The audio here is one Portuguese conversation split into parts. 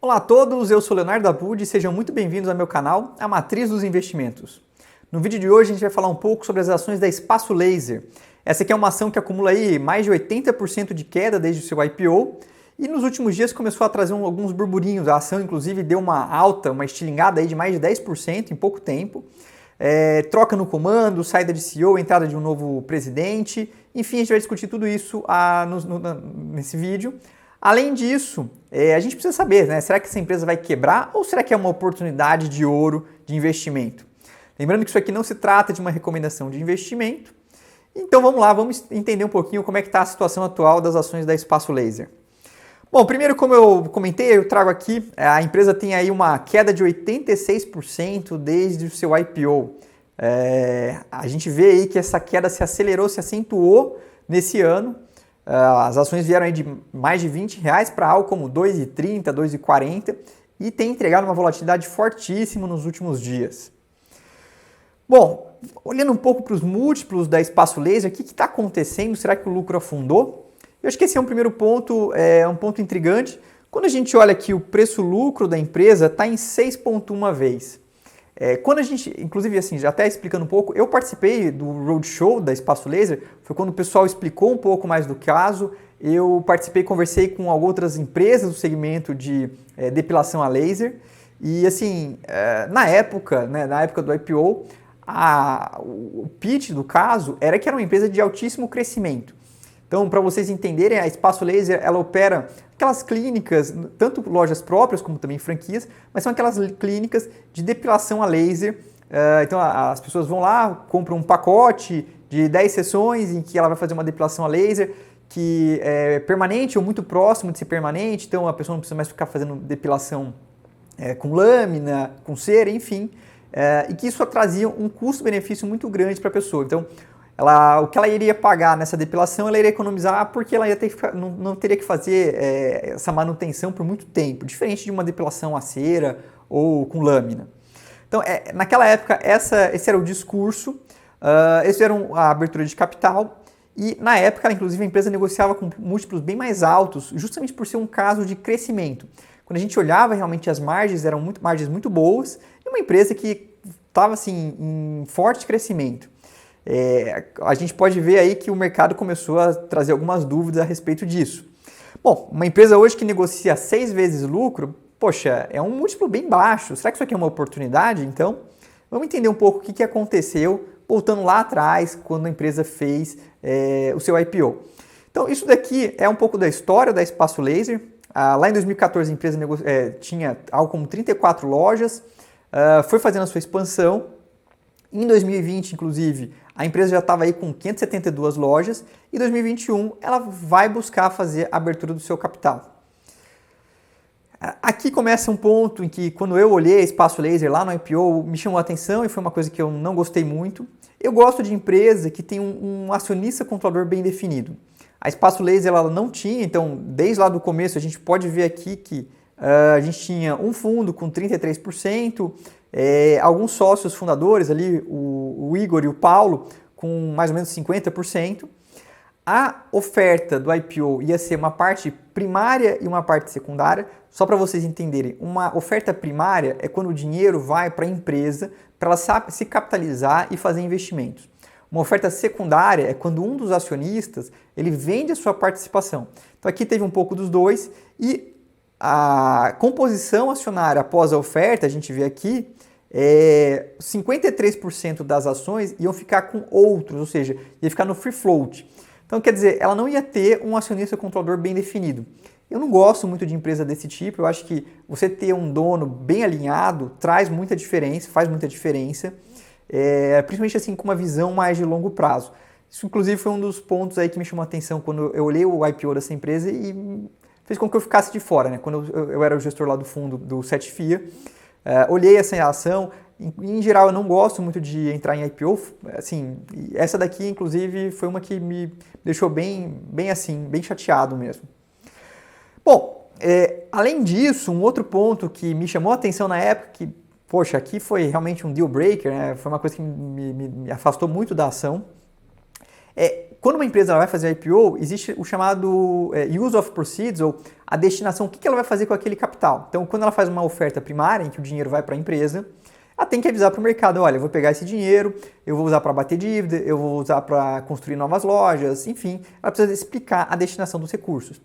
Olá a todos, eu sou Leonardo Abud e sejam muito bem-vindos ao meu canal, A Matriz dos Investimentos. No vídeo de hoje a gente vai falar um pouco sobre as ações da Espaço Laser. Essa aqui é uma ação que acumula aí mais de 80% de queda desde o seu IPO e nos últimos dias começou a trazer alguns burburinhos. A ação inclusive deu uma alta, uma estilingada aí de mais de 10% em pouco tempo. Troca no comando, saída de CEO, entrada de um novo presidente, enfim, a gente vai discutir tudo isso nesse vídeo. Além disso, a gente precisa saber, né? Será que essa empresa vai quebrar ou será que é uma oportunidade de ouro de investimento? Lembrando que isso aqui não se trata de uma recomendação de investimento. Então vamos lá, vamos entender um pouquinho como é que está a situação atual das ações da Espaço Laser. Bom, primeiro, como eu comentei, eu trago aqui, a empresa tem aí uma queda de 86% desde o seu IPO. A gente vê aí que essa queda se acelerou, se acentuou nesse ano. As ações vieram aí de mais de R$20 para algo como 2,30, 2,40 e tem entregado uma volatilidade fortíssima nos últimos dias. Bom, olhando um pouco para os múltiplos da Espaço Laser, o que está acontecendo? Será que o lucro afundou? Eu acho que esse é um primeiro ponto, um ponto intrigante. Quando a gente olha aqui o preço-lucro da empresa está em 6,1 vezes. Quando a gente, inclusive assim, já até explicando um pouco, eu participei do roadshow da Espaço Laser, foi quando o pessoal explicou um pouco mais do caso, eu participei, conversei com outras empresas do segmento de depilação a laser e assim, na época do IPO, o pitch do caso era que era uma empresa de altíssimo crescimento. Então, para vocês entenderem, a Espaço Laser ela opera aquelas clínicas, tanto lojas próprias como também franquias, mas são aquelas clínicas de depilação a laser. Então, as pessoas vão lá, compram um pacote de 10 sessões em que ela vai fazer uma depilação a laser que é permanente ou muito próximo de ser permanente. Então, a pessoa não precisa mais ficar fazendo depilação com lâmina, com cera, enfim. E que isso trazia um custo-benefício muito grande para a pessoa. Então, o que ela iria pagar nessa depilação, ela iria economizar porque ela não teria que fazer essa manutenção por muito tempo, diferente de uma depilação a cera ou com lâmina. Então, naquela época, esse era o discurso, esses eram a abertura de capital e, na época, inclusive, a empresa negociava com múltiplos bem mais altos, justamente por ser um caso de crescimento. Quando a gente olhava, realmente, as margens eram margens muito boas e uma empresa que estava assim, em forte crescimento. A gente pode ver aí que o mercado começou a trazer algumas dúvidas a respeito disso. Bom, uma empresa hoje que negocia 6 vezes lucro, poxa, é um múltiplo bem baixo. Será que isso aqui é uma oportunidade? Então, vamos entender um pouco o que aconteceu voltando lá atrás, quando a empresa fez o seu IPO. Então, isso daqui é um pouco da história da Espaço Laser. Lá em 2014, a empresa tinha algo como 34 lojas, foi fazendo a sua expansão. Em 2020, inclusive, a empresa já estava aí com 572 lojas e em 2021 ela vai buscar fazer a abertura do seu capital. Aqui começa um ponto em que, quando eu olhei a Espaço Laser lá no IPO, me chamou a atenção e foi uma coisa que eu não gostei muito. Eu gosto de empresa que tem um acionista controlador bem definido. A Espaço Laser ela não tinha, então desde lá do começo a gente pode ver aqui que a gente tinha um fundo com 33%, alguns sócios fundadores ali, o Igor e o Paulo, com mais ou menos 50%. A oferta do IPO ia ser uma parte primária e uma parte secundária. Só para vocês entenderem, uma oferta primária é quando o dinheiro vai para a empresa para ela se capitalizar e fazer investimentos. Uma oferta secundária é quando um dos acionistas ele vende a sua participação. Então aqui teve um pouco dos dois e a composição acionária após a oferta, a gente vê aqui, 53% das ações iam ficar com outros, ou seja, ia ficar no free float. Então, quer dizer, ela não ia ter um acionista controlador bem definido. Eu não gosto muito de empresa desse tipo, eu acho que você ter um dono bem alinhado traz muita diferença, faz muita diferença, principalmente assim com uma visão mais de longo prazo. Isso, inclusive, foi um dos pontos aí que me chamou a atenção quando eu olhei o IPO dessa empresa e fez com que eu ficasse de fora, né? Quando eu era o gestor lá do fundo do Setfia, olhei essa ação. Em geral, eu não gosto muito de entrar em IPO. Assim, essa daqui, inclusive, foi uma que me deixou bem chateado mesmo. Bom, além disso, um outro ponto que me chamou a atenção na época, que, poxa, aqui foi realmente um deal breaker, né? Foi uma coisa que me afastou muito da ação. quando uma empresa ela vai fazer IPO, existe o chamado use of proceeds, ou a destinação, o que ela vai fazer com aquele capital. Então, quando ela faz uma oferta primária, em que o dinheiro vai para a empresa, ela tem que avisar para o mercado, olha, eu vou pegar esse dinheiro, eu vou usar para bater dívida, eu vou usar para construir novas lojas, enfim, ela precisa explicar a destinação dos recursos.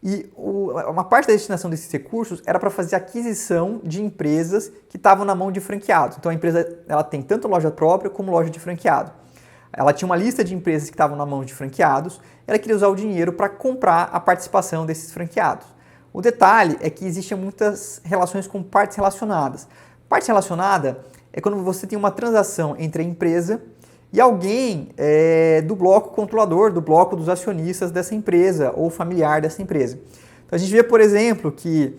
E uma parte da destinação desses recursos era para fazer aquisição de empresas que estavam na mão de franqueados. Então a empresa ela tem tanto loja própria como loja de franqueado. Ela tinha uma lista de empresas que estavam na mão de franqueados, ela queria usar o dinheiro para comprar a participação desses franqueados. O detalhe é que existem muitas relações com partes relacionadas. Parte relacionada é quando você tem uma transação entre a empresa e alguém do bloco controlador, do bloco dos acionistas dessa empresa ou familiar dessa empresa. Então a gente vê, por exemplo, que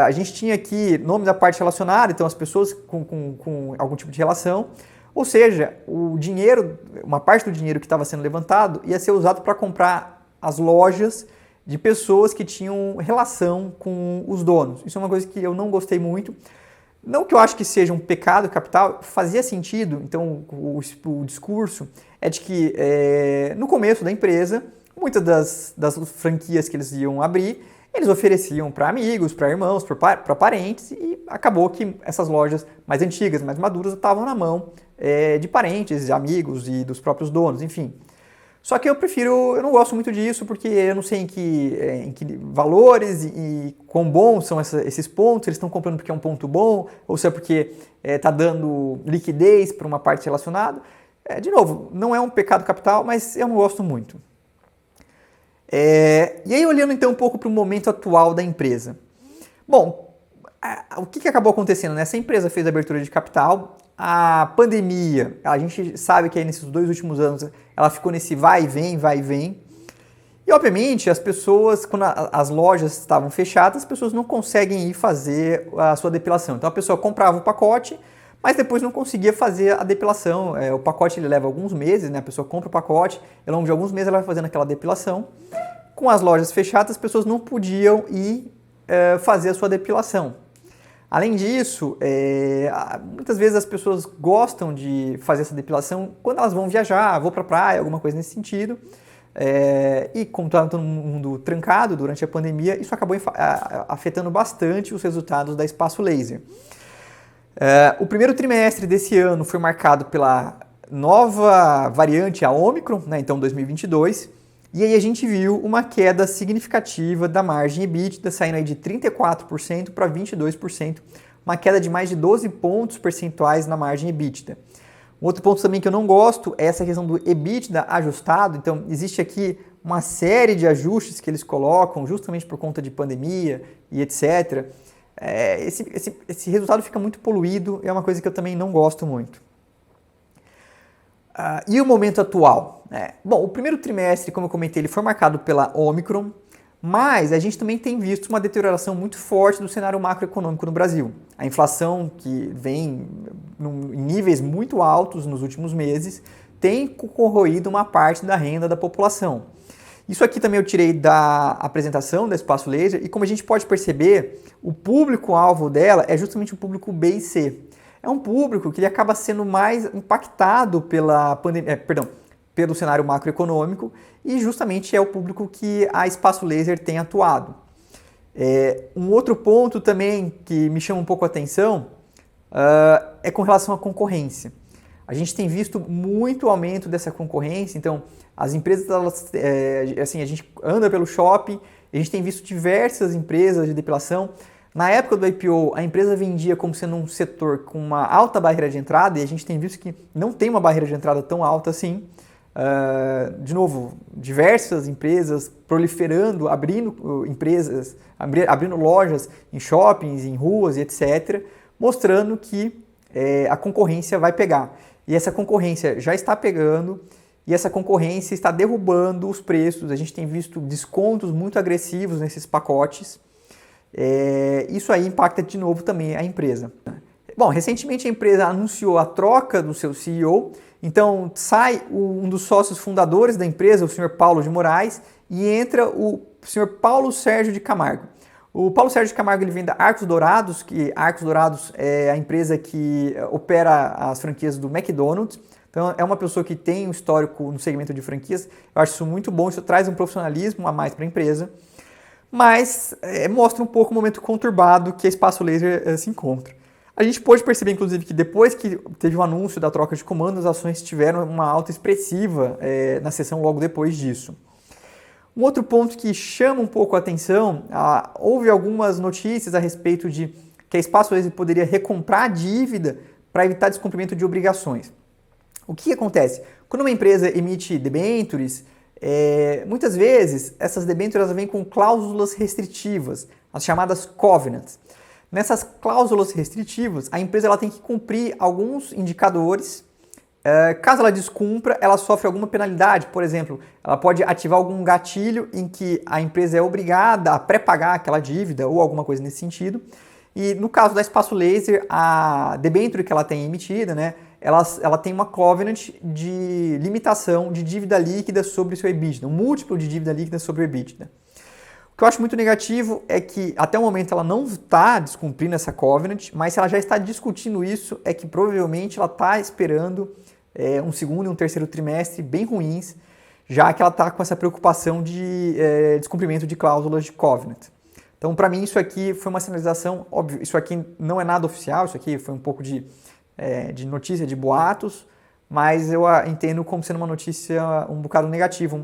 a gente tinha aqui nome da parte relacionada, então as pessoas com algum tipo de relação, ou seja, o dinheiro, uma parte do dinheiro que estava sendo levantado ia ser usado para comprar as lojas de pessoas que tinham relação com os donos. Isso é uma coisa que eu não gostei muito. Não que eu acho que seja um pecado capital, fazia sentido. Então, o discurso é de que no começo da empresa, muitas das franquias que eles iam abrir, eles ofereciam para amigos, para irmãos, para parentes, e acabou que essas lojas mais antigas, mais maduras, estavam na mão de parentes, de amigos e dos próprios donos, enfim. Só que eu não gosto muito disso, porque eu não sei em que valores e quão bons são esses pontos, eles estão comprando porque é um ponto bom, ou se é porque está dando liquidez para uma parte relacionada. De novo, não é um pecado capital, mas eu não gosto muito. E aí, olhando então um pouco para o momento atual da empresa. Bom, o que acabou acontecendo? Essa empresa fez a abertura de capital, a pandemia, a gente sabe que aí nesses 2 últimos anos ela ficou nesse vai e vem, vai e vem. E obviamente as pessoas, quando as lojas estavam fechadas, as pessoas não conseguem ir fazer a sua depilação. Então a pessoa comprava o pacote, mas depois não conseguia fazer a depilação. O pacote ele leva alguns meses, né? A pessoa compra o pacote, e ao longo de alguns meses ela vai fazendo aquela depilação. Com as lojas fechadas, as pessoas não podiam ir fazer a sua depilação. Além disso, muitas vezes as pessoas gostam de fazer essa depilação quando elas vão viajar, vou para a praia, alguma coisa nesse sentido. E como estava todo mundo trancado durante a pandemia, isso acabou afetando bastante os resultados da Espaço Laser. O primeiro trimestre desse ano foi marcado pela nova variante, a Omicron, né, então 2022, e aí a gente viu uma queda significativa da margem EBITDA, saindo aí de 34% para 22%, uma queda de mais de 12 pontos percentuais na margem EBITDA. Um outro ponto também que eu não gosto é essa questão do EBITDA ajustado. Então, existe aqui uma série de ajustes que eles colocam justamente por conta de pandemia e etc. Esse resultado fica muito poluído, é uma coisa que eu também não gosto muito. E o momento atual? Bom, o primeiro trimestre, como eu comentei, ele foi marcado pela Omicron, mas a gente também tem visto uma deterioração muito forte do cenário macroeconômico no Brasil. A inflação, que vem em níveis muito altos nos últimos meses, tem corroído uma parte da renda da população. Isso aqui também eu tirei da apresentação da Espaço Laser, e como a gente pode perceber, o público-alvo dela é justamente o público B e C. É um público que ele acaba sendo mais impactado pela pandemia, pelo cenário macroeconômico, e justamente é o público que a Espaço Laser tem atuado. Um outro ponto também que me chama um pouco a atenção é com relação à concorrência. A gente tem visto muito aumento dessa concorrência, então as empresas, a gente anda pelo shopping, a gente tem visto diversas empresas de depilação. Na época do IPO, a empresa vendia como sendo um setor com uma alta barreira de entrada, e a gente tem visto que não tem uma barreira de entrada tão alta assim. De novo, diversas empresas proliferando, abrindo empresas, abrindo lojas em shoppings, em ruas e etc., mostrando que a concorrência vai pegar. E essa concorrência já está pegando, e essa concorrência está derrubando os preços. A gente tem visto descontos muito agressivos nesses pacotes. Isso aí impacta de novo também a empresa. Bom, recentemente a empresa anunciou a troca do seu CEO, então sai um dos sócios fundadores da empresa, o senhor Paulo de Moraes, e entra o senhor Paulo Sérgio de Camargo. O Paulo Sérgio de Camargo ele vem da Arcos Dourados, que Arcos Dourados é a empresa que opera as franquias do McDonald's. Então, é uma pessoa que tem um histórico no segmento de franquias. Eu acho isso muito bom, isso traz um profissionalismo a mais para a empresa, mas mostra um pouco o momento conturbado que a Espaço Laser se encontra. A gente pôde perceber, inclusive, que depois que teve o anúncio da troca de comando, as ações tiveram uma alta expressiva na sessão logo depois disso. Um outro ponto que chama um pouco a atenção, houve algumas notícias a respeito de que a Espaço Laser poderia recomprar a dívida para evitar descumprimento de obrigações. O que acontece? Quando uma empresa emite debêntures, muitas vezes essas debêntures vêm com cláusulas restritivas, as chamadas covenants. Nessas cláusulas restritivas, a empresa ela tem que cumprir alguns indicadores. Caso ela descumpra, ela sofre alguma penalidade. Por exemplo, ela pode ativar algum gatilho em que a empresa é obrigada a pré-pagar aquela dívida ou alguma coisa nesse sentido. E no caso da Espaço Laser, a debênture que ela tem emitida, né, ela tem uma covenant de limitação de dívida líquida sobre o seu EBITDA, um múltiplo de dívida líquida sobre o EBITDA. O que eu acho muito negativo é que até o momento ela não está descumprindo essa covenant, mas se ela já está discutindo isso, é que provavelmente ela está esperando um segundo e um terceiro trimestre bem ruins, já que ela está com essa preocupação de descumprimento de cláusulas de covenant. Então, para mim, isso aqui foi uma sinalização, óbvio, isso aqui não é nada oficial, isso aqui foi um pouco de notícia, de boatos, mas eu entendo como sendo uma notícia um bocado negativa,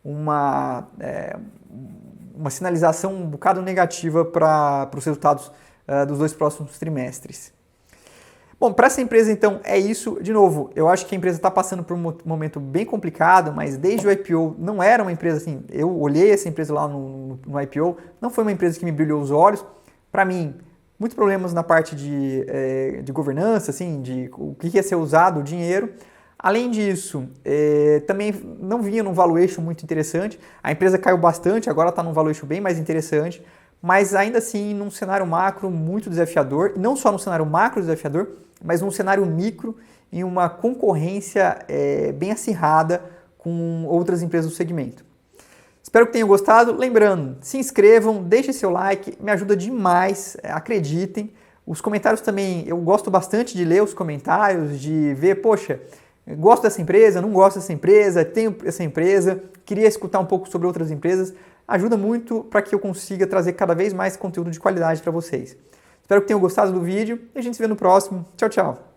uma sinalização um bocado negativa para os resultados dos 2 próximos trimestres. Bom, para essa empresa, então, é isso. De novo, eu acho que a empresa está passando por um momento bem complicado, mas desde o IPO não era uma empresa assim. Eu olhei essa empresa lá no IPO, não foi uma empresa que me brilhou os olhos. Para mim, muitos problemas na parte de governança, assim, de o que ia ser usado o dinheiro. Além disso, também não vinha num valuation muito interessante. A empresa caiu bastante, agora está num valuation bem mais interessante, mas ainda assim num cenário macro muito desafiador, e não só no cenário macro desafiador, mas num cenário micro, em uma concorrência bem acirrada com outras empresas do segmento. Espero que tenham gostado. Lembrando, se inscrevam, deixem seu like, me ajuda demais, acreditem. Os comentários também, eu gosto bastante de ler os comentários, de ver, poxa, gosto dessa empresa, não gosto dessa empresa, tenho essa empresa, queria escutar um pouco sobre outras empresas. Ajuda muito para que eu consiga trazer cada vez mais conteúdo de qualidade para vocês. Espero que tenham gostado do vídeo e a gente se vê no próximo. Tchau, tchau!